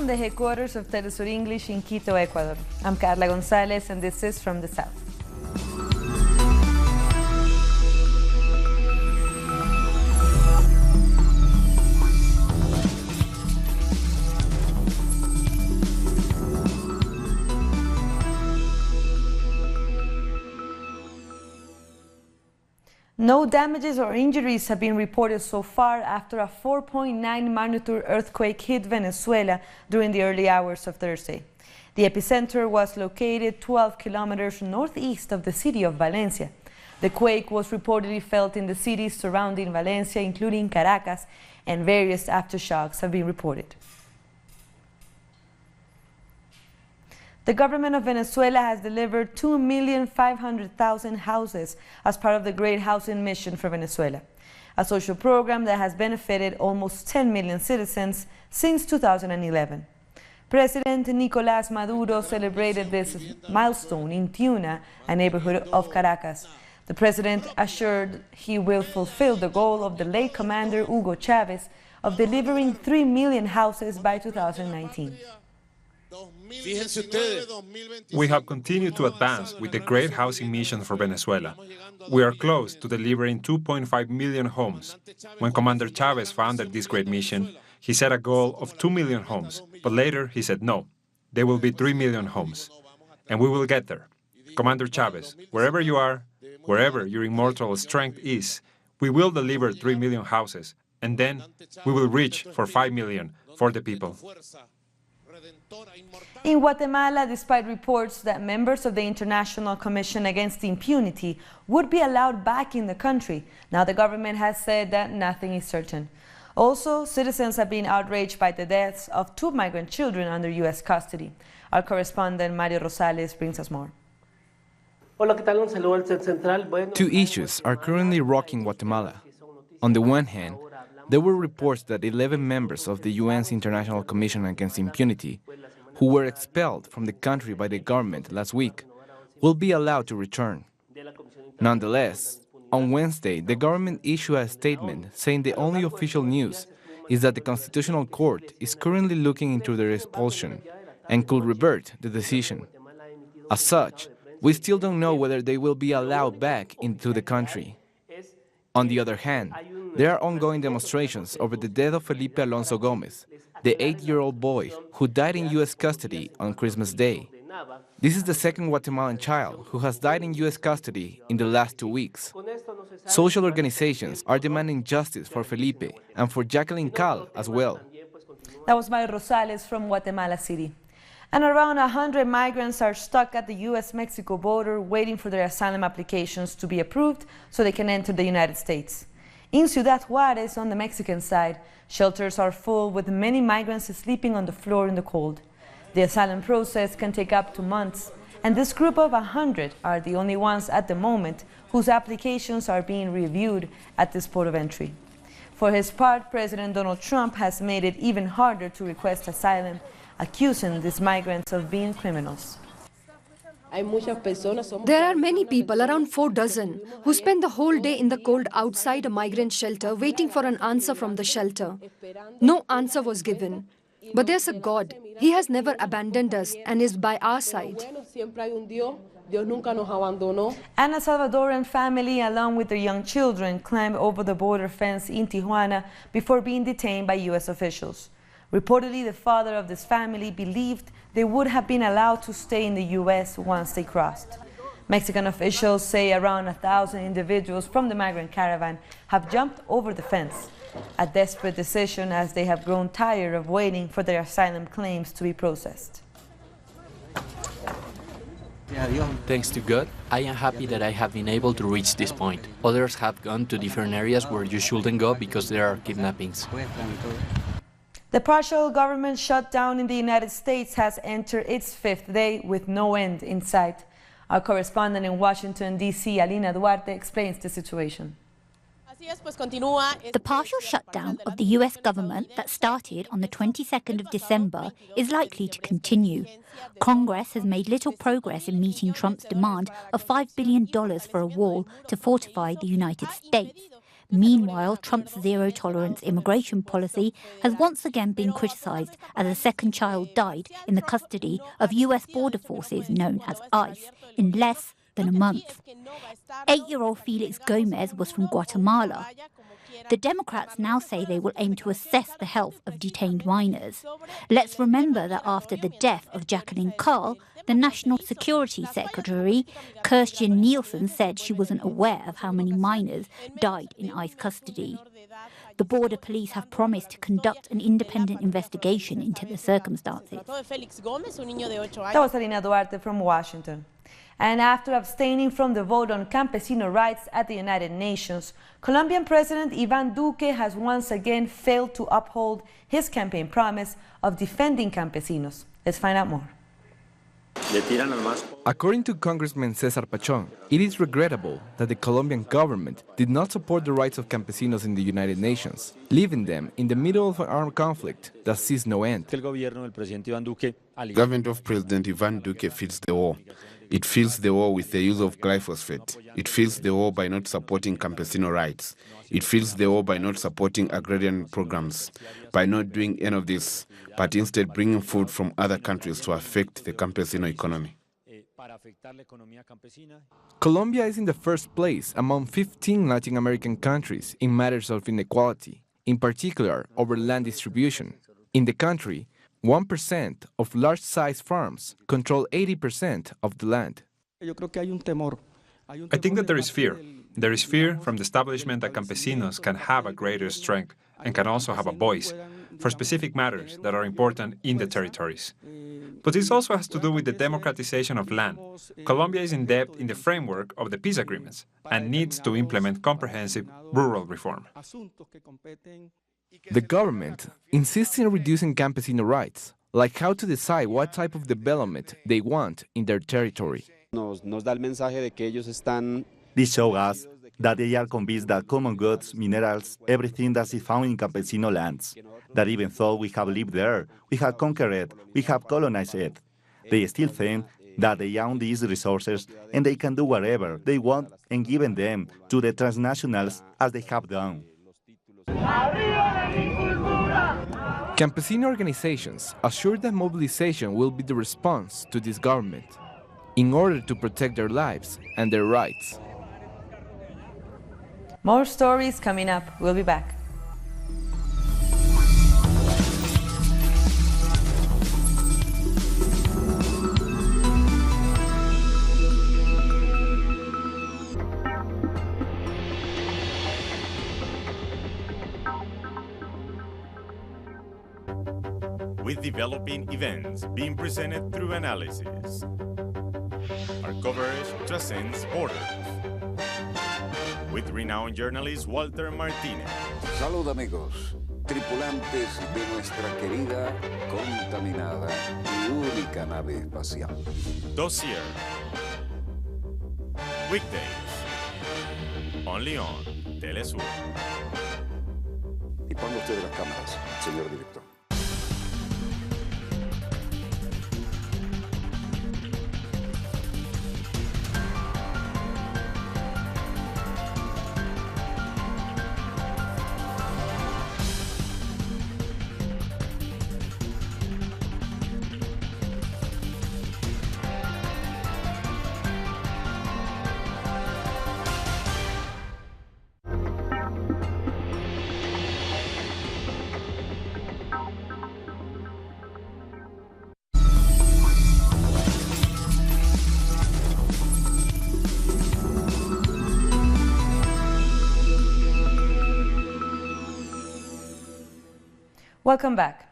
the headquarters of Telesur English in Quito, Ecuador. I'm Carla Gonzalez, and this is From the South. No damages or injuries have been reported so far after a 4.9 magnitude earthquake hit Venezuela during the early hours of Thursday. The epicenter was located 12 kilometers northeast of the city of Valencia. The quake was reportedly felt in the cities surrounding Valencia, including Caracas, and various aftershocks have been reported. The government of Venezuela has delivered 2,500,000 houses as part of the Great Housing Mission for Venezuela, a social program that has benefited almost 10 million citizens since 2011. President Nicolás Maduro celebrated this milestone in Tiuna, a neighborhood of Caracas. The president assured he will fulfill the goal of the late commander Hugo Chavez of delivering 3 million houses by 2019. We have continued to advance with the Great Housing Mission for Venezuela. We are close to delivering 2.5 million homes. When Commander Chavez founded this great mission, he set a goal of 2 million homes, but later he said no, there will be 3 million homes. And we will get there. Commander Chavez, wherever you are, wherever your immortal strength is, we will deliver 3 million houses, and then we will reach for 5 million for the people. In Guatemala, despite reports that members of the International Commission Against Impunity would be allowed back in the country, now the government has said that nothing is certain. Also, citizens have been outraged by the deaths of 2 migrant children under U.S. custody. Our correspondent Mario Rosales brings us more. Two issues are currently rocking Guatemala. On the one hand, there were reports that 11 members of the UN's International Commission Against Impunity, who were expelled from the country by the government last week, will be allowed to return. Nonetheless, on Wednesday, the government issued a statement saying the only official news is that the Constitutional Court is currently looking into their expulsion and could revert the decision. As such, we still don't know whether they will be allowed back into the country. On the other hand, there are ongoing demonstrations over the death of Felipe Alonso Gomez, the 8-year-old boy who died in U.S. custody on Christmas Day. This is the second Guatemalan child who has died in U.S. custody in the last 2 weeks. Social organizations are demanding justice for Felipe and for Jacqueline Cal as well. That was Mario Rosales from Guatemala City. And around 100 migrants are stuck at the U.S.-Mexico border waiting for their asylum applications to be approved so they can enter the United States. In Ciudad Juárez, on the Mexican side, shelters are full with many migrants sleeping on the floor in the cold. The asylum process can take up to months, and this group of 100 are the only ones at the moment whose applications are being reviewed at this port of entry. For his part, President Donald Trump has made it even harder to request asylum, accusing these migrants of being criminals. There are many people, around 4 dozen, who spend the whole day in the cold outside a migrant shelter waiting for an answer from the shelter. No answer was given. But there's a God. He has never abandoned us and is by our side. And a Salvadoran family, along with their young children, climbed over the border fence in Tijuana before being detained by U.S. officials. Reportedly, the father of this family believed they would have been allowed to stay in the U.S. once they crossed. Mexican officials say around 1,000 individuals from the migrant caravan have jumped over the fence, a desperate decision as they have grown tired of waiting for their asylum claims to be processed. Thanks to God, I am happy that I have been able to reach this point. Others have gone to different areas where you shouldn't go because there are kidnappings. The partial government shutdown in the United States has entered its 5th day with no end in sight. Our correspondent in Washington, D.C., Alina Duarte, explains the situation. The partial shutdown of the U.S. government that started on the 22nd of December is likely to continue. Congress has made little progress in meeting Trump's demand of $5 billion for a wall to fortify the United States. Meanwhile, Trump's zero-tolerance immigration policy has once again been criticised as a second child died in the custody of US border forces known as ICE in less than a month. 8-year-old Felix Gomez was from Guatemala. The Democrats now say they will aim to assess the health of detained minors. Let's remember that after the death of Jacqueline Carl, the National Security Secretary, Kirstjen Nielsen, said she wasn't aware of how many minors died in ICE custody. The border police have promised to conduct an independent investigation into the circumstances. That was Alina Duarte from Washington. And after abstaining from the vote on campesino rights at the United Nations, Colombian President Iván Duque has once again failed to uphold his campaign promise of defending campesinos. Let's find out more. According to Congressman Cesar Pachón, it is regrettable that the Colombian government did not support the rights of campesinos in the United Nations, leaving them in the middle of an armed conflict that sees no end. The government of President Iván Duque feels the war. It feels the war with the use of glyphosate. It feels the war by not supporting campesino rights. It feels the war by not supporting agrarian programs, by not doing any of this, but instead bringing food from other countries to affect the campesino economy. Colombia is in the first place among 15 Latin American countries in matters of inequality, in particular over land distribution. In the country, 1% of large-sized farms control 80% of the land. I think that there is fear. There is fear from the establishment that campesinos can have a greater strength and can also have a voice for specific matters that are important in the territories. But this also has to do with the democratization of land. Colombia is in debt in the framework of the peace agreements and needs to implement comprehensive rural reform. The government insists in reducing campesino rights, like how to decide what type of development they want in their territory. This shows us that they are convinced that common goods, minerals, everything that is found in campesino lands, that even though we have lived there, we have conquered it, we have colonized it, they still think that they own these resources and they can do whatever they want and giving them to the transnationals as they have done. Campesino organizations assure that mobilization will be the response to this government in order to protect their lives and their rights. More stories coming up. We'll be back. With developing events being presented through analysis. Our coverage transcends borders. With renowned journalist Walter Martinez. Salud amigos, tripulantes de nuestra querida, contaminada y única nave espacial. Dossier. Weekdays. Only on Telesur. Y ponga usted las cámaras, señor director. Welcome back.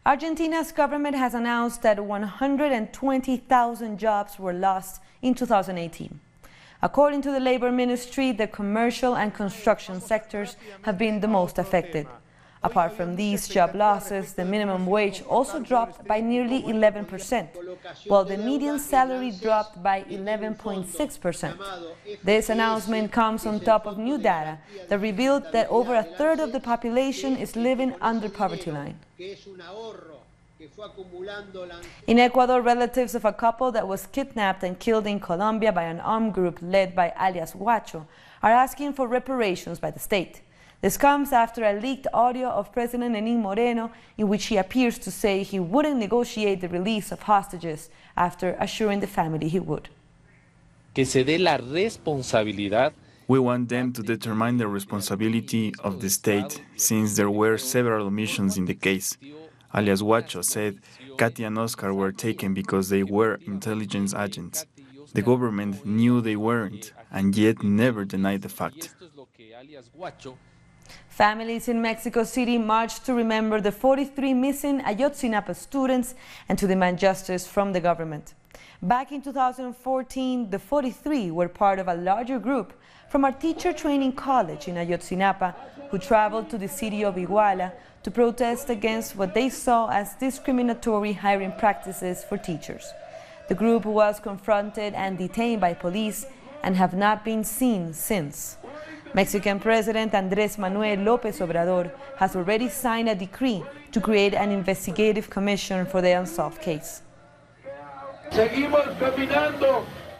Argentina's government has announced that 120,000 jobs were lost in 2018. According to the Labor Ministry, the commercial and construction sectors have been the most affected. Apart from these job losses, the minimum wage also dropped by nearly 11%, while the median salary dropped by 11.6%. This announcement comes on top of new data that revealed that over a third of the population is living under poverty line. In Ecuador, relatives of a couple that was kidnapped and killed in Colombia by an armed group led by alias Guacho are asking for reparations by the state. This comes after a leaked audio of President Lenín Moreno in which he appears to say he wouldn't negotiate the release of hostages after assuring the family he would. Que se dé la responsabilidad. We want them to determine the responsibility of the state, since there were several omissions in the case. Alias Huacho said Katy and Oscar were taken because they were intelligence agents. The government knew they weren't, and yet never denied the fact. Families in Mexico City marched to remember the 43 missing Ayotzinapa students and to demand justice from the government. Back in 2014, the 43 were part of a larger group from our teacher training college in Ayotzinapa who traveled to the city of Iguala to protest against what they saw as discriminatory hiring practices for teachers. The group was confronted and detained by police and have not been seen since. Mexican President Andrés Manuel López Obrador has already signed a decree to create an investigative commission for the unsolved case.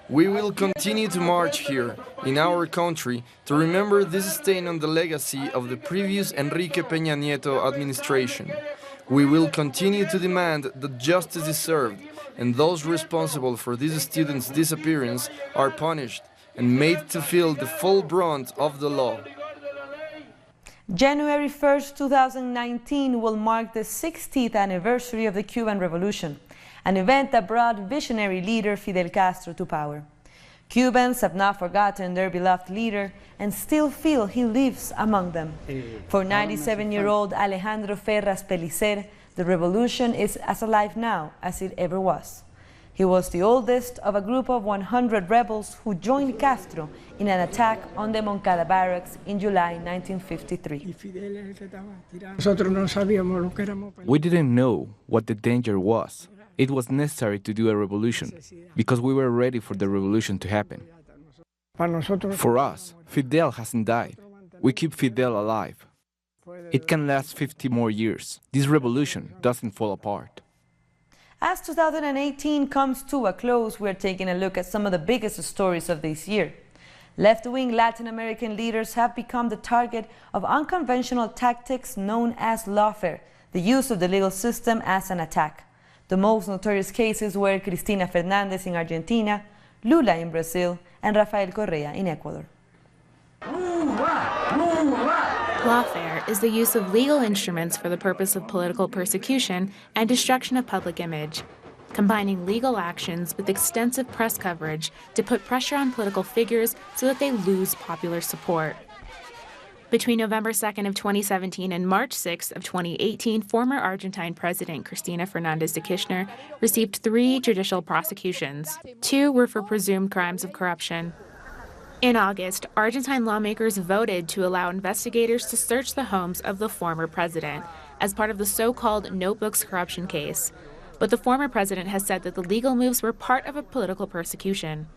We will continue to march here, in our country, to remember this stain on the legacy of the previous Enrique Peña Nieto administration. We will continue to demand that justice is served, and those responsible for these students' disappearance are punished and made to feel the full brunt of the law. January 1st, 2019 will mark the 60th anniversary of the Cuban Revolution, an event that brought visionary leader Fidel Castro to power. Cubans have not forgotten their beloved leader and still feel he lives among them. For 97-year-old Alejandro Ferraz Pellicer, the revolution is as alive now as it ever was. He was the oldest of a group of 100 rebels who joined Castro in an attack on the Moncada barracks in July 1953. We didn't know what the danger was. It was necessary to do a revolution, because we were ready for the revolution to happen. For us, Fidel hasn't died. We keep Fidel alive. It can last 50 more years. This revolution doesn't fall apart. As 2018 comes to a close, we're taking a look at some of the biggest stories of this year. Left-wing Latin American leaders have become the target of unconventional tactics known as lawfare, the use of the legal system as an attack. The most notorious cases were Cristina Fernández in Argentina, Lula in Brazil, and Rafael Correa in Ecuador. Lawfare is the use of legal instruments for the purpose of political persecution and destruction of public image, combining legal actions with extensive press coverage to put pressure on political figures so that they lose popular support. Between November 2nd of 2017 and March 6th of 2018, former Argentine President Cristina Fernández de Kirchner received 3 judicial prosecutions. 2 were for presumed crimes of corruption. In August, Argentine lawmakers voted to allow investigators to search the homes of the former president as part of the so-called Notebooks corruption case. But the former president has said that the legal moves were part of a political persecution.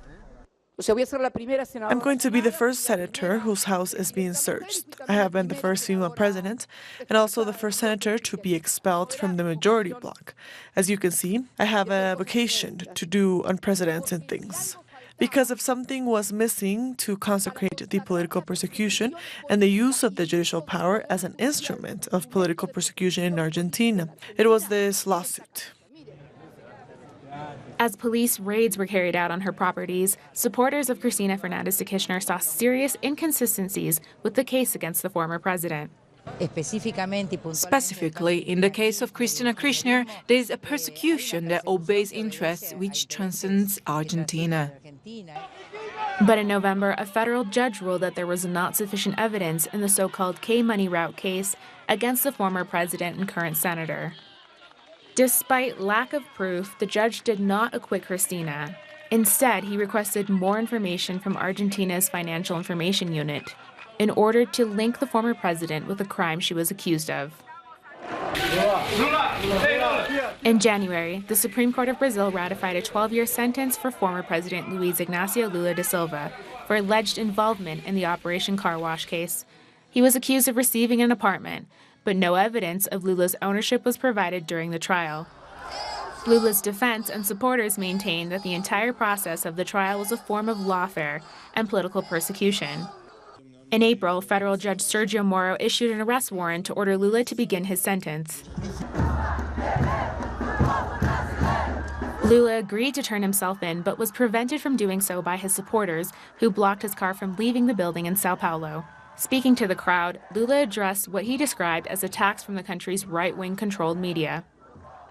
I'm going to be the first senator whose house is being searched. I have been the first female president and also the first senator to be expelled from the majority bloc. As you can see, I have a vocation to do unprecedented things. Because if something was missing to consecrate the political persecution and the use of the judicial power as an instrument of political persecution in Argentina, it was this lawsuit. As police raids were carried out on her properties, supporters of Cristina Fernández de Kirchner saw serious inconsistencies with the case against the former president. Specifically, in the case of Cristina Kirchner, there is a persecution that obeys interests which transcends Argentina. But in November, a federal judge ruled that there was not sufficient evidence in the so-called K-Money route case against the former president and current senator. Despite lack of proof, the judge did not acquit Cristina. Instead, he requested more information from Argentina's Financial Information Unit in order to link the former president with the crime she was accused of. In January, the Supreme Court of Brazil ratified a 12-year sentence for former President Luiz Inácio Lula da Silva for alleged involvement in the Operation Car Wash case. He was accused of receiving an apartment, but no evidence of Lula's ownership was provided during the trial. Lula's defense and supporters maintained that the entire process of the trial was a form of lawfare and political persecution. In April, federal judge Sergio Moro issued an arrest warrant to order Lula to begin his sentence. Lula agreed to turn himself in, but was prevented from doing so by his supporters, who blocked his car from leaving the building in Sao Paulo. Speaking to the crowd, Lula addressed what he described as attacks from the country's right-wing controlled media.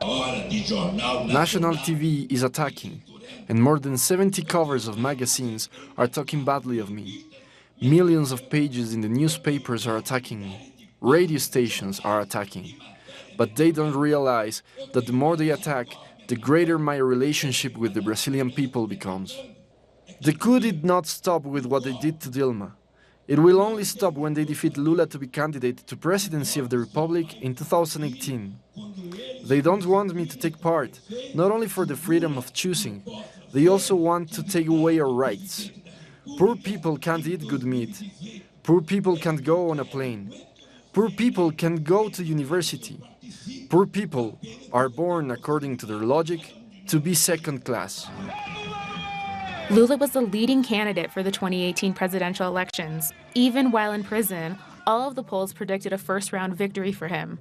National TV is attacking, and more than 70 covers of magazines are talking badly of me. Millions of pages in the newspapers are attacking me. Radio stations are attacking. But they don't realize that the more they attack, the greater my relationship with the Brazilian people becomes. The coup did not stop with what they did to Dilma. It will only stop when they defeat Lula to be candidate to presidency of the Republic in 2018. They don't want me to take part, not only for the freedom of choosing, they also want to take away our rights. Poor people can't eat good meat. Poor people can't go on a plane. Poor people can't go to university. Poor people are born, according to their logic, to be second class. Lula was the leading candidate for the 2018 presidential elections. Even while in prison, all of the polls predicted a first-round victory for him.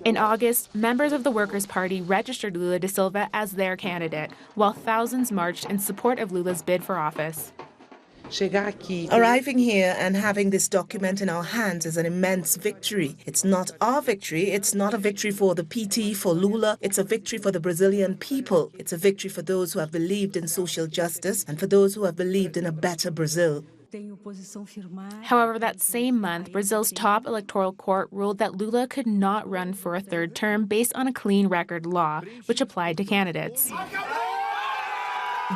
In August, members of the Workers' Party registered Lula da Silva as their candidate, while thousands marched in support of Lula's bid for office. Arriving here and having this document in our hands is an immense victory. It's not our victory. It's not a victory for the PT, for Lula. It's a victory for the Brazilian people. It's a victory for those who have believed in social justice and for those who have believed in a better Brazil. However, that same month, Brazil's top electoral court ruled that Lula could not run for a third term based on a clean record law, which applied to candidates.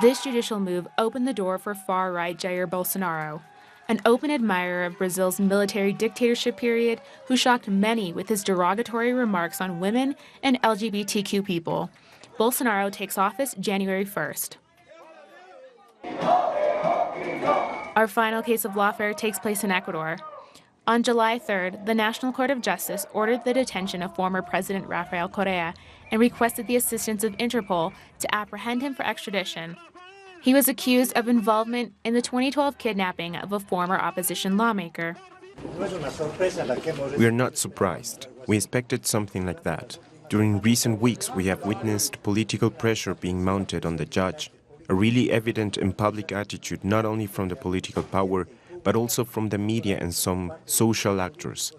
This judicial move opened the door for far-right Jair Bolsonaro, an open admirer of Brazil's military dictatorship period who shocked many with his derogatory remarks on women and LGBTQ people. Bolsonaro takes office January 1st. Our final case of lawfare takes place in Ecuador. On July 3rd, the National Court of Justice ordered the detention of former President Rafael Correa and requested the assistance of Interpol to apprehend him for extradition. He was accused of involvement in the 2012 kidnapping of a former opposition lawmaker. We are not surprised. We expected something like that. During recent weeks, we have witnessed political pressure being mounted on the judge, a really evident and public attitude not only from the political power, but also from the media and some social actors.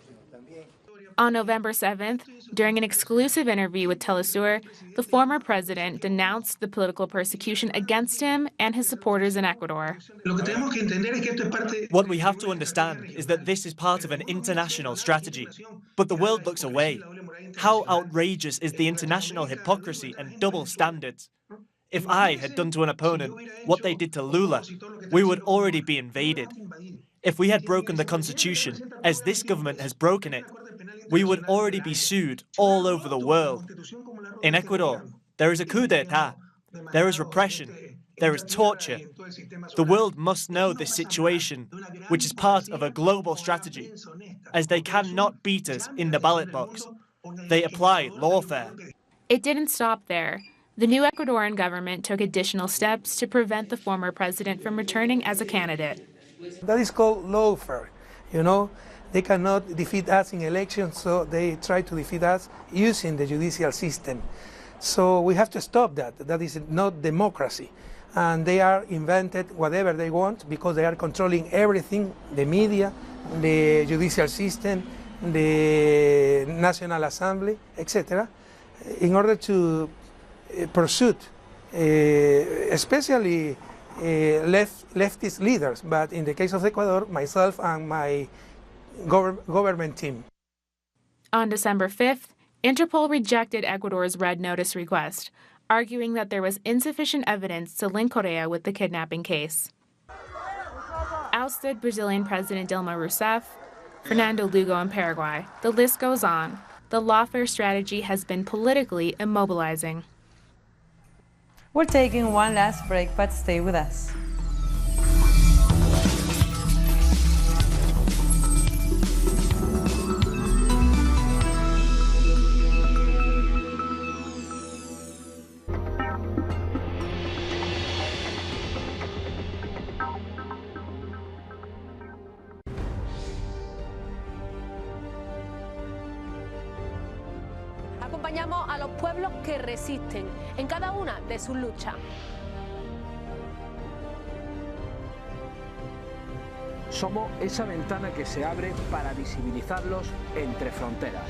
On November 7th, during an exclusive interview with Telesur, the former president denounced the political persecution against him and his supporters in Ecuador. What we have to understand is that this is part of an international strategy, but the world looks away. How outrageous is the international hypocrisy and double standards? If I had done to an opponent what they did to Lula, we would already be invaded. If we had broken the constitution, as this government has broken it, we would already be sued all over the world. In Ecuador, there is a coup d'etat, there is repression, there is torture. The world must know this situation, which is part of a global strategy, as they cannot beat us in the ballot box. They apply lawfare. It didn't stop there. The new Ecuadorian government took additional steps to prevent the former president from returning as a candidate. That is called lawfare. You know, they cannot defeat us in elections, so they try to defeat us using the judicial system. So we have to stop that. That is not democracy. And they are invented whatever they want because they are controlling everything, the media, the judicial system, the National Assembly, etc., in order to pursue, especially leftist leaders, but in the case of Ecuador, myself and my government team. On December 5th, Interpol rejected Ecuador's red notice request, arguing that there was insufficient evidence to link Correa with the kidnapping case. Ousted Brazilian President Dilma Rousseff, Fernando Lugo in Paraguay. The list goes on. The lawfare strategy has been politically immobilizing. We're taking one last break, but stay with us. acompañamos a los pueblos que resisten en cada una de sus luchas. Somos esa ventana que se abre para visibilizarlos entre fronteras.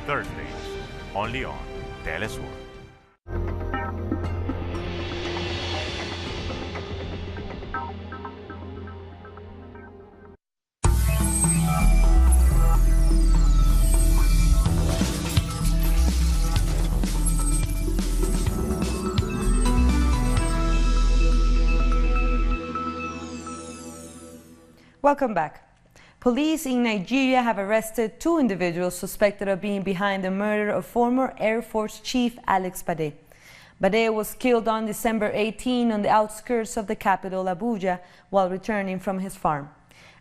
Thursdays, only on Telesur. Welcome back. Police in Nigeria have arrested 2 individuals suspected of being behind the murder of former Air Force Chief Alex Bade. Bade was killed on December 18 on the outskirts of the capital, Abuja, while returning from his farm.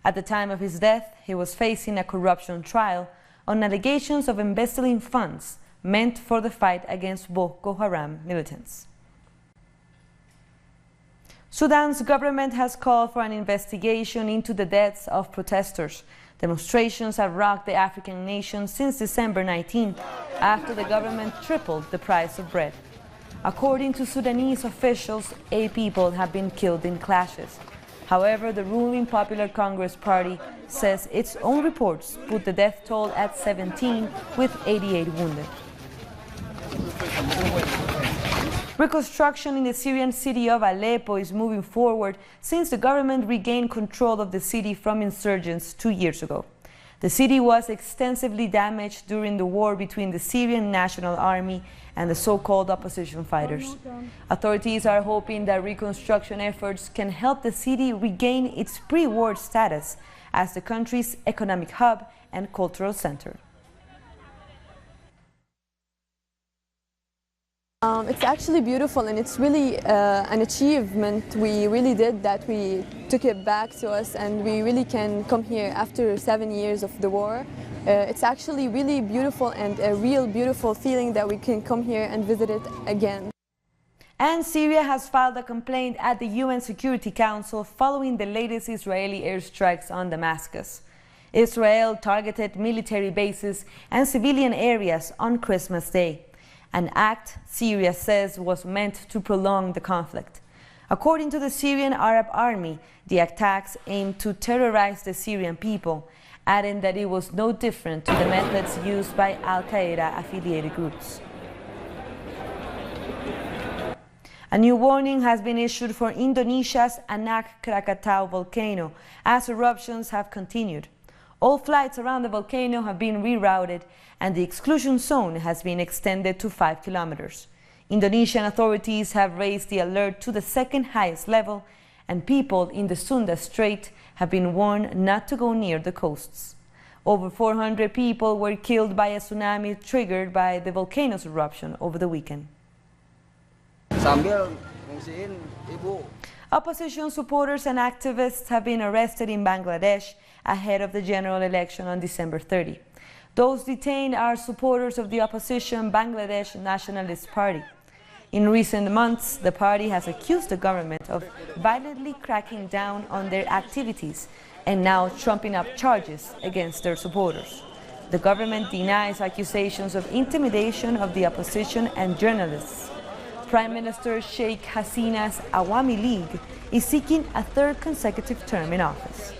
At the time of his death, he was facing a corruption trial on allegations of embezzling funds meant for the fight against Boko Haram militants. Sudan's government has called for an investigation into the deaths of protesters. Demonstrations have rocked the African nation since December 19, after the government tripled the price of bread. According to Sudanese officials, 8 people have been killed in clashes. However, the ruling Popular Congress Party says its own reports put the death toll at 17, with 88 wounded. Reconstruction in the Syrian city of Aleppo is moving forward since the government regained control of the city from insurgents 2 years ago. The city was extensively damaged during the war between the Syrian National Army and the so-called opposition fighters. Authorities are hoping that reconstruction efforts can help the city regain its pre-war status as the country's economic hub and cultural center. It's actually beautiful, and it's really an achievement we really did, that we took it back to us and we really can come here after 7 years of the war. It's actually really beautiful and a real beautiful feeling that we can come here and visit it again. And Syria has filed a complaint at the UN Security Council following the latest Israeli airstrikes on Damascus. Israel targeted military bases and civilian areas on Christmas Day, an act Syria says was meant to prolong the conflict. According to the Syrian Arab Army, the attacks aimed to terrorize the Syrian people, adding that it was no different to the methods used by Al-Qaeda-affiliated groups. A new warning has been issued for Indonesia's Anak Krakatau volcano as eruptions have continued. All flights around the volcano have been rerouted and the exclusion zone has been extended to 5 kilometers. Indonesian authorities have raised the alert to the second highest level, and people in the Sunda Strait have been warned not to go near the coasts. Over 400 people were killed by a tsunami triggered by the volcano's eruption over the weekend. Opposition supporters and activists have been arrested in Bangladesh ahead of the general election on December 30. Those detained are supporters of the opposition Bangladesh Nationalist Party. In recent months, the party has accused the government of violently cracking down on their activities and now trumping up charges against their supporters. The government denies accusations of intimidation of the opposition and journalists. Prime Minister Sheikh Hasina's Awami League is seeking a 3rd consecutive term in office.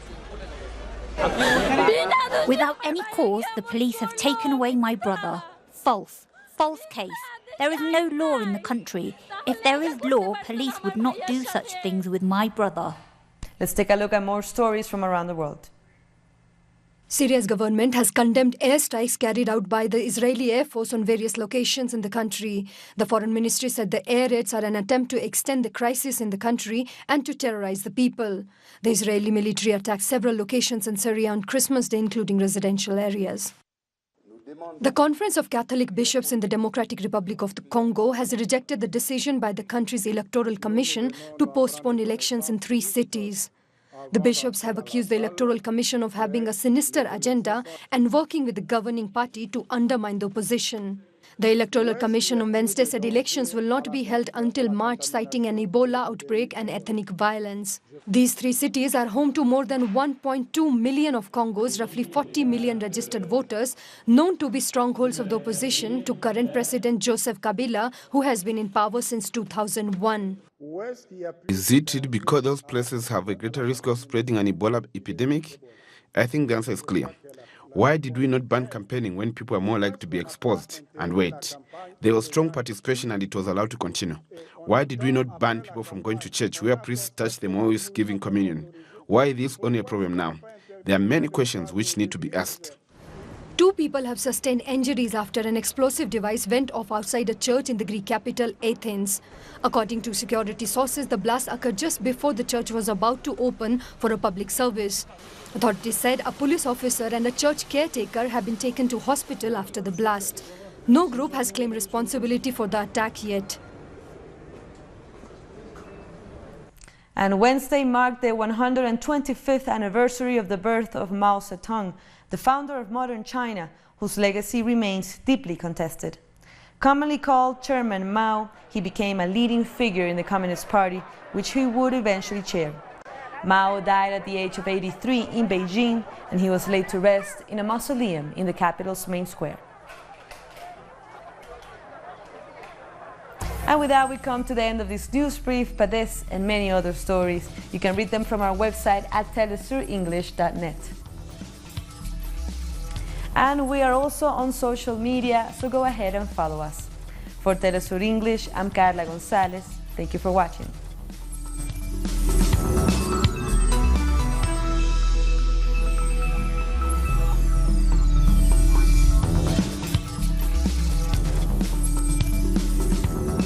Without any cause, the police have taken away my brother. False. False case. There is no law in the country. If there is law, police would not do such things with my brother. Let's take a look at more stories from around the world. Syria's government has condemned airstrikes carried out by the Israeli Air Force on various locations in the country. The foreign ministry said the air raids are an attempt to extend the crisis in the country and to terrorize the people. The Israeli military attacked several locations in Syria on Christmas Day, including residential areas. The Conference of Catholic Bishops in the Democratic Republic of the Congo has rejected the decision by the country's Electoral Commission to postpone elections in 3 cities. The bishops have accused the Electoral Commission of having a sinister agenda and working with the governing party to undermine the opposition. The Electoral Commission on Wednesday said elections will not be held until March, citing an Ebola outbreak and ethnic violence. These three cities are home to more than 1.2 million of Congo's roughly 40 million registered voters, known to be strongholds of the opposition to current President Joseph Kabila, who has been in power since 2001. Is it because those places have a greater risk of spreading an Ebola epidemic? I think the answer is clear. Why did we not ban campaigning when people are more likely to be exposed? And wait, there was strong participation and it was allowed to continue. Why did we not ban people from going to church where priests touch them always giving communion? Why is this only a problem now? There are many questions which need to be asked. 2 people have sustained injuries after an explosive device went off outside a church in the Greek capital, Athens. According to security sources, the blast occurred just before the church was about to open for a public service. Authorities said a police officer and a church caretaker have been taken to hospital after the blast. No group has claimed responsibility for the attack yet. And Wednesday marked the 125th anniversary of the birth of Mao Zedong, the founder of modern China, whose legacy remains deeply contested. Commonly called Chairman Mao, he became a leading figure in the Communist Party, which he would eventually chair. Mao died at the age of 83 in Beijing, and he was laid to rest in a mausoleum in the capital's main square. And with that, we come to the end of this news brief, but this and many other stories, you can read them from our website at telesurenglish.net. And we are also on social media, so go ahead and follow us. For Telesur English, I'm Carla Gonzalez. Thank you for watching.